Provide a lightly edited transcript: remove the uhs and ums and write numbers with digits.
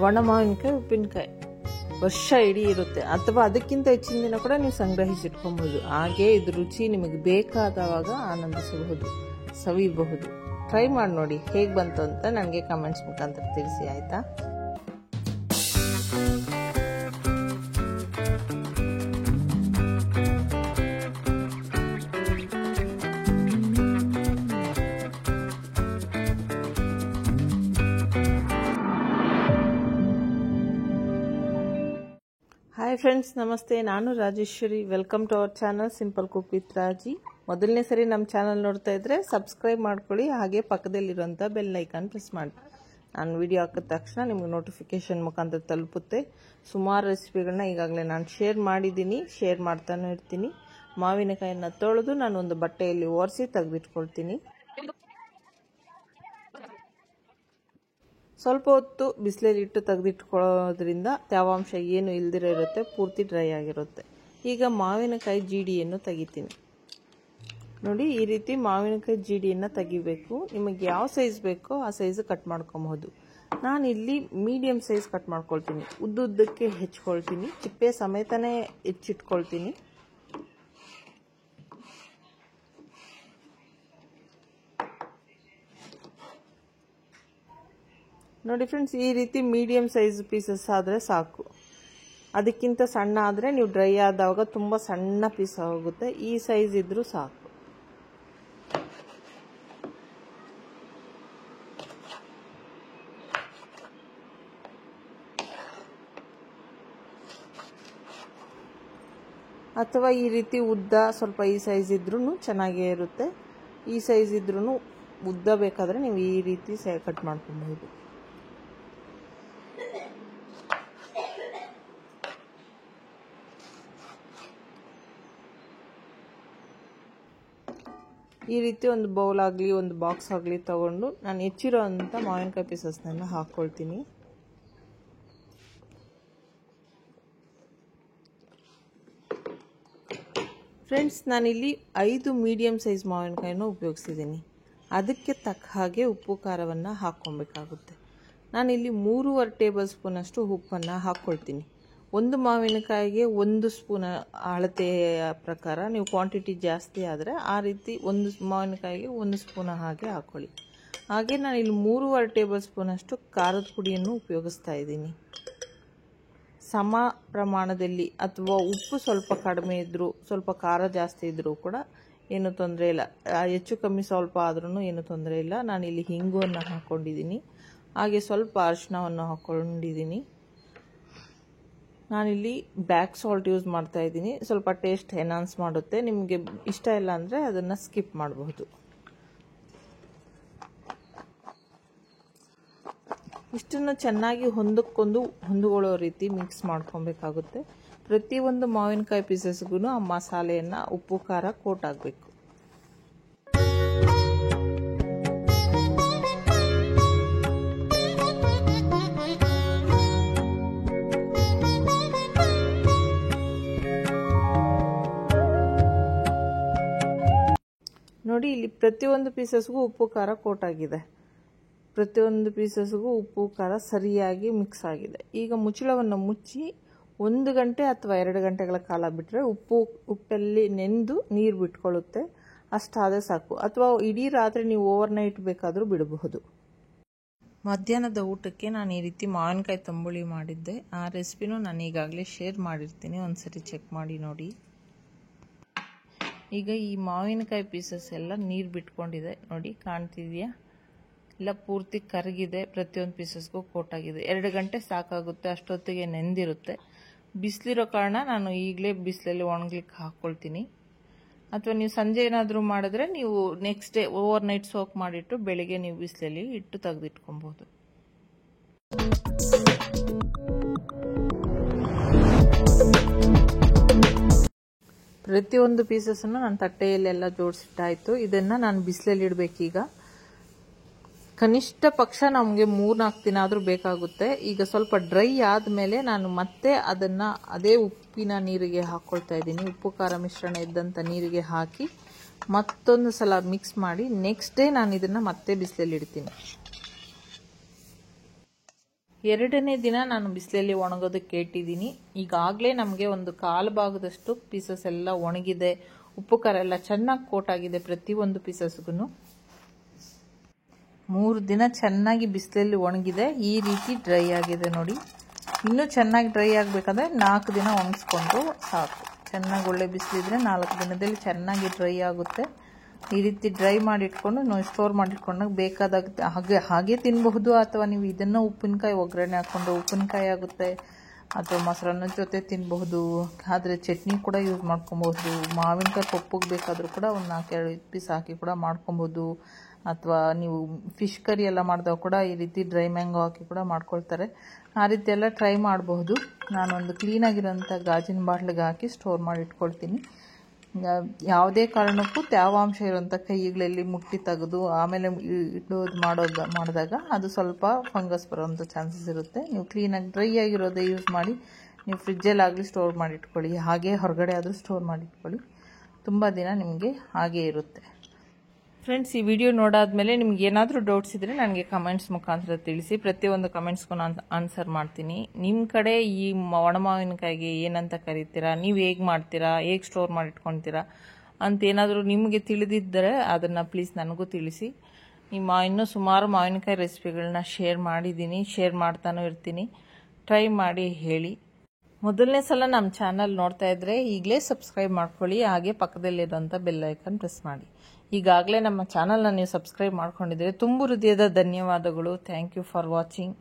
ಒಣ ಮಾವಿನಕಾಯಿ ಉಪ್ಪಿನಕಾಯಿ ವರ್ಷ ಇಡೀ ಇರುತ್ತೆ, ಅಥವಾ ಅದಕ್ಕಿಂತ ಹೆಚ್ಚಿನ ದಿನ ಕೂಡ ನೀವು ಸಂಗ್ರಹಿಸಿಟ್ಕೊಬಹುದು. ಹಾಗೆ ಇದು ರುಚಿ ನಿಮಗೆ ಬೇಕಾದವಾಗ ಆನಂದಿಸಬಹುದು, ಸವಿಯಬಹುದು. ಟ್ರೈ ಮಾಡಿ ನೋಡಿ ಹೇಗೆ ಬಂತು ಅಂತ ನನಗೆ ಕಮೆಂಟ್ಸ್ ಮುಖಾಂತರ ತಿಳಿಸಿ, ಆಯಿತಾ? ಹಾಯ್ ಫ್ರೆಂಡ್ಸ್, ನಮಸ್ತೆ. ನಾನು Rajeshwari. Welcome to our channel simple cook with Raji. ಮೊದಲನೇ ಸರಿ ನಮ್ಮ ಚಾನಲ್ ನೋಡ್ತಾ ಇದ್ರೆ ಸಬ್ಸ್ಕ್ರೈಬ್ ಮಾಡ್ಕೊಳ್ಳಿ, ಹಾಗೆ ಪಕ್ಕದಲ್ಲಿರುವಂಥ ಬೆಲ್ ಐಕಾನ್ ಪ್ರೆಸ್ ಮಾಡಿ. ನಾನು ವಿಡಿಯೋ ಹಾಕಿದ ತಕ್ಷಣ ನಿಮಗೆ ನೋಟಿಫಿಕೇಶನ್ ಮುಖಾಂತರ ತಲುಪುತ್ತೆ. ಸುಮಾರು ರೆಸಿಪಿಗಳನ್ನ ಈಗಾಗಲೇ ನಾನು ಶೇರ್ ಮಾಡಿದ್ದೀನಿ, ಶೇರ್ ಮಾಡ್ತಾನೆ ಇರ್ತೀನಿ. ಮಾವಿನಕಾಯಿನ ತೊಳೆದು ನಾನು ಒಂದು ಬಟ್ಟೆಯಲ್ಲಿ ಒರೆಸಿ ತೆಗೆದಿಟ್ಕೊಳ್ತೀನಿ. ಸ್ವಲ್ಪ ಹೊತ್ತು ಬಿಸಿಲಲ್ಲಿ ಇಟ್ಟು ತೆಗೆದಿಟ್ಕೊಳ್ಳೋದ್ರಿಂದ ತೇವಾಂಶ ಏನು ಇಲ್ದಿರೋ ಇರುತ್ತೆ, ಪೂರ್ತಿ ಡ್ರೈ ಆಗಿರುತ್ತೆ. ಈಗ ಮಾವಿನಕಾಯಿ ಜೀಡಿಯನ್ನು ತೆಗಿತೀನಿ. ನೋಡಿ, ಈ ರೀತಿ ಮಾವಿನಕಾಯಿ ಜೀಡಿಯನ್ನು ತೆಗಿಬೇಕು. ನಿಮಗೆ ಯಾವ ಸೈಜ್ ಬೇಕೋ ಆ ಸೈಜ್ ಕಟ್ ಮಾಡ್ಕೊಬಹುದು. ನಾನಿಲ್ಲಿ ಮೀಡಿಯಮ್ ಸೈಜ್ ಕಟ್ ಮಾಡ್ಕೊಳ್ತೀನಿ. ಉದ್ದುದ್ದಕ್ಕೆ ಹೆಚ್ಕೊಳ್ತೀನಿ, ಚಿಪ್ಪೆ ಸಮೇತನೇ ಹೆಚ್ಚಿಟ್ಕೊಳ್ತೀನಿ. ನೋಡಿ ಫ್ರೆಂಡ್ಸ್, ಈ ರೀತಿ ಮೀಡಿಯಮ್ ಸೈಜ್ ಪೀಸಸ್ ಆದರೆ ಸಾಕು. ಅದಕ್ಕಿಂತ ಸಣ್ಣ ಆದರೆ ನೀವು ಡ್ರೈ ಆದಾಗ ತುಂಬ ಸಣ್ಣ ಪೀಸ್ ಆಗುತ್ತೆ. ಈ ಸೈಜ್ ಇದ್ರೂ ಸಾಕು. ಅಥವಾ ಈ ರೀತಿ ಉದ್ದ ಸ್ವಲ್ಪ ಈ ಸೈಜ್ ಇದ್ರೂ ಚೆನ್ನಾಗೇ ಇರುತ್ತೆ. ಈ ಸೈಜ್ ಇದ್ರೂ ಉದ್ದ ಬೇಕಾದರೆ ನೀವು ಈ ರೀತಿ ಕಟ್ ಮಾಡ್ಕೊಬಹುದು. ಈ ರೀತಿ ಒಂದು ಬೌಲ್ ಆಗಲಿ ಒಂದು ಬಾಕ್ಸ್ ಆಗಲಿ ತಗೊಂಡು ನಾನು ಹೆಚ್ಚಿರೋ ಅಂಥ ಮಾವಿನಕಾಯಿ ಪೀಸಸ್ನೆಲ್ಲ ಹಾಕ್ಕೊಳ್ತೀನಿ. ಫ್ರೆಂಡ್ಸ್, ನಾನಿಲ್ಲಿ 5 ಮೀಡಿಯಮ್ ಸೈಜ್ ಮಾವಿನಕಾಯಿನ ಉಪಯೋಗಿಸಿದ್ದೀನಿ. ಅದಕ್ಕೆ ತಕ್ಕ ಹಾಗೆ ಉಪ್ಪು ಖಾರವನ್ನು ಹಾಕ್ಕೊಬೇಕಾಗುತ್ತೆ. ನಾನಿಲ್ಲಿ 3.5 ಟೇಬಲ್ ಸ್ಪೂನಷ್ಟು ಉಪ್ಪನ್ನು ಹಾಕ್ಕೊಳ್ತೀನಿ. ಒಂದು ಮಾವಿನಕಾಯಿಗೆ 1 ಸ್ಪೂನ್ ಅಳತೆಯ ಪ್ರಕಾರ, ನೀವು ಕ್ವಾಂಟಿಟಿ ಜಾಸ್ತಿ ಆದರೆ ಆ ರೀತಿ ಒಂದು ಮಾವಿನಕಾಯಿಗೆ 1 ಸ್ಪೂನ್ ಹಾಗೆ ಹಾಕ್ಕೊಳ್ಳಿ. ಹಾಗೆ ನಾನಿಲ್ಲಿ 3.5 ಟೇಬಲ್ ಸ್ಪೂನಷ್ಟು ಖಾರದ ಪುಡಿಯನ್ನು ಉಪಯೋಗಿಸ್ತಾ ಇದ್ದೀನಿ. ಸಮ ಪ್ರಮಾಣದಲ್ಲಿ, ಅಥವಾ ಉಪ್ಪು ಸ್ವಲ್ಪ ಕಡಿಮೆ ಇದ್ದರೂ ಸ್ವಲ್ಪ ಖಾರ ಜಾಸ್ತಿ ಇದ್ದರೂ ಕೂಡ ಏನೂ ತೊಂದರೆ ಇಲ್ಲ. ಹೆಚ್ಚು ಕಮ್ಮಿ ಸ್ವಲ್ಪ ಆದ್ರೂ ಏನೂ ತೊಂದರೆ ಇಲ್ಲ. ನಾನಿಲ್ಲಿ ಹಿಂಗುವನ್ನು ಹಾಕ್ಕೊಂಡಿದ್ದೀನಿ, ಹಾಗೆ ಸ್ವಲ್ಪ ಅರಿಶಿಣವನ್ನು ಹಾಕ್ಕೊಂಡಿದ್ದೀನಿ. ನಾನಿಲ್ಲಿ ಬ್ಲ್ಯಾಕ್ ಸಾಲ್ಟ್ ಯೂಸ್ ಮಾಡ್ತಾ ಇದ್ದೀನಿ. ಸ್ವಲ್ಪ ಟೇಸ್ಟ್ ಎನ್ಹಾನ್ಸ್ ಮಾಡುತ್ತೆ. ನಿಮಗೆ ಇಷ್ಟ ಇಲ್ಲ ಅಂದರೆ ಅದನ್ನು ಸ್ಕಿಪ್ ಮಾಡಬಹುದು. ಇಷ್ಟನ್ನು ಚೆನ್ನಾಗಿ ಹೊಂದಿಕೊಳ್ಳೋ ರೀತಿ ಮಿಕ್ಸ್ ಮಾಡ್ಕೊಬೇಕಾಗುತ್ತೆ. ಪ್ರತಿಯೊಂದು ಮಾವಿನಕಾಯಿ ಪೀಸಸ್ಗೂ ಆ ಮಸಾಲೆಯನ್ನು, ಉಪ್ಪು ಖಾರ ಕೋಟ್ ಆಗಬೇಕು. ನೋಡಿ, ಇಲ್ಲಿ ಪ್ರತಿಯೊಂದು ಪೀಸಸ್ಗೂ ಉಪ್ಪು ಖಾರ ಕೋಟ್ ಆಗಿದೆ. ಪ್ರತಿಯೊಂದು ಪೀಸಸ್ಗೂ ಉಪ್ಪು ಖಾರ ಸರಿಯಾಗಿ ಮಿಕ್ಸ್ ಆಗಿದೆ. ಈಗ ಮುಚ್ಚಳವನ್ನು ಮುಚ್ಚಿ 1 ಗಂಟೆ ಅಥವಾ 2 ಗಂಟೆಗಳ ಕಾಲ ಬಿಟ್ಟರೆ ಉಪ್ಪಲ್ಲಿ ನೆಂದು ನೀರು ಬಿಟ್ಕೊಳ್ಳುತ್ತೆ. ಅಷ್ಟಾದರೆ ಸಾಕು. ಅಥವಾ ಇಡೀ ರಾತ್ರಿ ನೀವು ಓವರ್ನೈಟ್ ಬೇಕಾದರೂ ಬಿಡಬಹುದು. ಮಧ್ಯಾಹ್ನದ ಊಟಕ್ಕೆ ನಾನು ಈ ರೀತಿ ಮಾವಿನಕಾಯಿ ತಂಬುಳಿ ಮಾಡಿದ್ದೆ. ಆ ರೆಸಿಪಿನೂ ನಾನು ಈಗಾಗಲೇ ಶೇರ್ ಮಾಡಿರ್ತೀನಿ, ಒಂದ್ಸರಿ ಚೆಕ್ ಮಾಡಿ ನೋಡಿ. ಈಗ ಈ ಮಾವಿನಕಾಯಿ ಪೀಸಸ್ ಎಲ್ಲ ನೀರು ಬಿಟ್ಕೊಂಡಿದೆ. ನೋಡಿ, ಕಾಣ್ತಿದೆಯಾ? ಎಲ್ಲ ಪೂರ್ತಿ ಕರಗಿದೆ. ಪ್ರತಿಯೊಂದು ಪೀಸಸ್ಗೂ ಕೋಟಾಗಿದೆ. 2 ಗಂಟೆ ಸಾಕಾಗುತ್ತೆ, ಅಷ್ಟೊತ್ತಿಗೆ ನೆಂದಿರುತ್ತೆ. ಬಿಸಿಲಿರೋ ಕಾರಣ ನಾನು ಈಗಲೇ ಬಿಸಿಲಲ್ಲಿ ಒಣಗ್ಲಿಕ್ಕೆ ಹಾಕ್ಕೊಳ್ತೀನಿ. ಅಥವಾ ನೀವು ಸಂಜೆ ಏನಾದರೂ ಮಾಡಿದ್ರೆ ನೀವು next day over night soak ಮಾಡಿಟ್ಟು ಬೆಳಿಗ್ಗೆ ನೀವು ಬಿಸಿಲಲ್ಲಿ ಇಟ್ಟು ತೆಗೆದಿಟ್ಕೊಬೋದು. ಪ್ರತಿಯೊಂದು ಪೀಸಸ್ಸನ್ನು ನಾನು ತಟ್ಟೆಯಲ್ಲೆಲ್ಲ ಜೋಡಿಸಿಟ್ಟಾಯಿತು. ಇದನ್ನು ನಾನು ಬಿಸಿಲಲ್ಲಿ ಇಡಬೇಕೀಗ. ಕನಿಷ್ಠ ಪಕ್ಷ ನಮಗೆ 3-4 ದಿನ ಆದರೂ ಬೇಕಾಗುತ್ತೆ. ಈಗ ಸ್ವಲ್ಪ ಡ್ರೈ ಆದಮೇಲೆ ನಾನು ಮತ್ತೆ ಅದನ್ನು ಅದೇ ಉಪ್ಪಿನ ನೀರಿಗೆ ಹಾಕ್ಕೊಳ್ತಾ ಇದ್ದೀನಿ. ಉಪ್ಪು ಖಾರ ಮಿಶ್ರಣ ಇದ್ದಂಥ ನೀರಿಗೆ ಹಾಕಿ ಮತ್ತೊಂದು ಸಲ ಮಿಕ್ಸ್ ಮಾಡಿ ನೆಕ್ಸ್ಟ್ ಡೇ ನಾನು ಇದನ್ನು ಮತ್ತೆ ಬಿಸಿಲಲ್ಲಿ ಇಡ್ತೀನಿ. ಎರಡನೇ ದಿನ ನಾನು ಬಿಸಿಲಲ್ಲಿ ಒಣಗೋದಕ್ಕೆ ಇಟ್ಟಿದ್ದೀನಿ. ಈಗಾಗಲೇ ನಮಗೆ ಒಂದು ಕಾಲು ಭಾಗದಷ್ಟು ಪೀಸಸ್ ಎಲ್ಲ ಒಣಗಿದೆ. ಉಪ್ಪು ಖಾರ ಎಲ್ಲ ಚೆನ್ನಾಗಿ ಕೋಟ್ ಆಗಿದೆ ಪ್ರತಿಯೊಂದು ಪೀಸಸ್ಗೂ. 3 ದಿನ ಚೆನ್ನಾಗಿ ಬಿಸಿಲಲ್ಲಿ ಒಣಗಿದೆ. ಈ ರೀತಿ ಡ್ರೈ ಆಗಿದೆ ನೋಡಿ. ಇನ್ನೂ ಚೆನ್ನಾಗಿ ಡ್ರೈ ಆಗಬೇಕಂದ್ರೆ 4 ದಿನ ಒಣಗಿಸ್ಕೊಂಡು ಸಾಕು. ಚೆನ್ನಾಗಿ ಒಳ್ಳೆ ಬಿಸಿಲಿದ್ರೆ 4 ದಿನದಲ್ಲಿ ಚೆನ್ನಾಗಿ ಡ್ರೈ ಆಗುತ್ತೆ. ಈ ರೀತಿ ಡ್ರೈ ಮಾಡಿಟ್ಕೊಂಡು ನಾವು ಸ್ಟೋರ್ ಮಾಡಿಟ್ಕೊಂಡಾಗ ಬೇಕಾದಾಗ ಹಾಗೆ ತಿನ್ನಬಹುದು, ಅಥವಾ ನೀವು ಇದನ್ನು ಉಪ್ಪಿನಕಾಯಿ ಒಗ್ಗರಣೆ ಹಾಕ್ಕೊಂಡು ಉಪ್ಪಿನಕಾಯಿ ಆಗುತ್ತೆ, ಅಥವಾ ಮೊಸರನ್ನದ ಜೊತೆ ತಿನ್ನಬಹುದು. ಆದರೆ ಚಟ್ನಿ ಕೂಡ ಯೂಸ್ ಮಾಡ್ಕೊಬಹುದು. ಮಾವಿನಕಾಯಿ ಪಪ್ಪುಗೆ ಬೇಕಾದರೂ ಕೂಡ ಒಂದು 4-5 ಪೀಸ್ ಹಾಕಿ ಕೂಡ ಮಾಡ್ಕೊಬೋದು. ಅಥವಾ ನೀವು ಫಿಶ್ ಕರಿ ಎಲ್ಲ ಮಾಡಿದಾಗ ಕೂಡ ಈ ರೀತಿ ಡ್ರೈ ಮ್ಯಾಂಗೋ ಹಾಕಿ ಕೂಡ ಮಾಡ್ಕೊಳ್ತಾರೆ. ಆ ರೀತಿ ಎಲ್ಲ ಟ್ರೈ ಮಾಡಬಹುದು. ನಾನೊಂದು ಕ್ಲೀನಾಗಿರೋಂಥ ಗಾಜಿನ ಬಾಟ್ಲಿಗೆ ಹಾಕಿ ಸ್ಟೋರ್ ಮಾಡಿ ಇಟ್ಕೊಳ್ತೀನಿ. ಯಾವುದೇ ಕಾರಣಕ್ಕೂ ತೇವಾಂಶ ಇರೋಂಥ ಕೈಗಳಲ್ಲಿ ಮುಟ್ಟಿ ತೆಗೆದು ಆಮೇಲೆ ಇಡೋದು ಮಾಡಿದಾಗ ಅದು ಸ್ವಲ್ಪ ಫಂಗಸ್ ಬರೋವಂಥ ಚಾನ್ಸಸ್ ಇರುತ್ತೆ. ನೀವು ಕ್ಲೀನಾಗಿ ಡ್ರೈ ಆಗಿರೋದೇ ಯೂಸ್ ಮಾಡಿ ನೀವು ಫ್ರಿಜ್ಜಲ್ಲಾಗಲಿ ಸ್ಟೋರ್ ಮಾಡಿ ಇಟ್ಕೊಳ್ಳಿ. ಹಾಗೆ ಹೊರಗಡೆ ಆದರೂ ಸ್ಟೋರ್ ಮಾಡಿ ಇಟ್ಕೊಳ್ಳಿ. ತುಂಬ ದಿನ ನಿಮಗೆ ಹಾಗೇ ಇರುತ್ತೆ. ಫ್ರೆಂಡ್ಸ್, ಈ ವಿಡಿಯೋ ನೋಡಾದ್ಮೇಲೆ ನಿಮ್ಗೆ ಏನಾದರೂ ಡೌಟ್ಸ್ ಇದ್ದರೆ ನನಗೆ ಕಮೆಂಟ್ಸ್ ಮುಖಾಂತರ ತಿಳಿಸಿ. ಪ್ರತಿಯೊಂದು ಕಮೆಂಟ್ಸ್ಗೂ ನಾನು ಆನ್ಸರ್ ಮಾಡ್ತೀನಿ. ನಿಮ್ಮ ಕಡೆ ಈ ಒಣಮಾವಿನಕಾಯಿಗೆ ಏನಂತ ಕರಿತೀರಾ, ನೀವು ಹೇಗೆ ಮಾಡ್ತೀರಾ, ಹೇಗೆ ಸ್ಟೋರ್ ಮಾಡಿ ಇಟ್ಕೊಳ್ತೀರಾ ಅಂತ ಏನಾದರೂ ನಿಮಗೆ ತಿಳಿದಿದ್ದರೆ ಅದನ್ನು ಪ್ಲೀಸ್ ನನಗೂ ತಿಳಿಸಿ. ಇನ್ನೂ ಸುಮಾರು ಮಾವಿನಕಾಯಿ ರೆಸಿಪಿಗಳನ್ನ ಶೇರ್ ಮಾಡಿದ್ದೀನಿ, ಶೇರ್ ಮಾಡ್ತಾನೂ ಇರ್ತೀನಿ. ಟ್ರೈ ಮಾಡಿ ಹೇಳಿ. ಮೊದಲನೇ ಸಲ ನಮ್ಮ ಚಾನಲ್ ನೋಡ್ತಾ ಇದ್ದರೆ ಈಗಲೇ ಸಬ್ಸ್ಕ್ರೈಬ್ ಮಾಡ್ಕೊಳ್ಳಿ. ಹಾಗೆ ಪಕ್ಕದಲ್ಲಿರುವಂಥ ಬೆಲ್ ಐಕನ್ ಪ್ರೆಸ್ ಮಾಡಿ. ಈಗಾಗಲೇ ನಮ್ಮ ಚಾನಲ್ನ ನೀವು ಸಬ್ಸ್ಕ್ರೈಬ್ ಮಾಡ್ಕೊಂಡಿದ್ರೆ ತುಂಬ ಹೃದಯದ ಧನ್ಯವಾದಗಳು. Thank you for watching.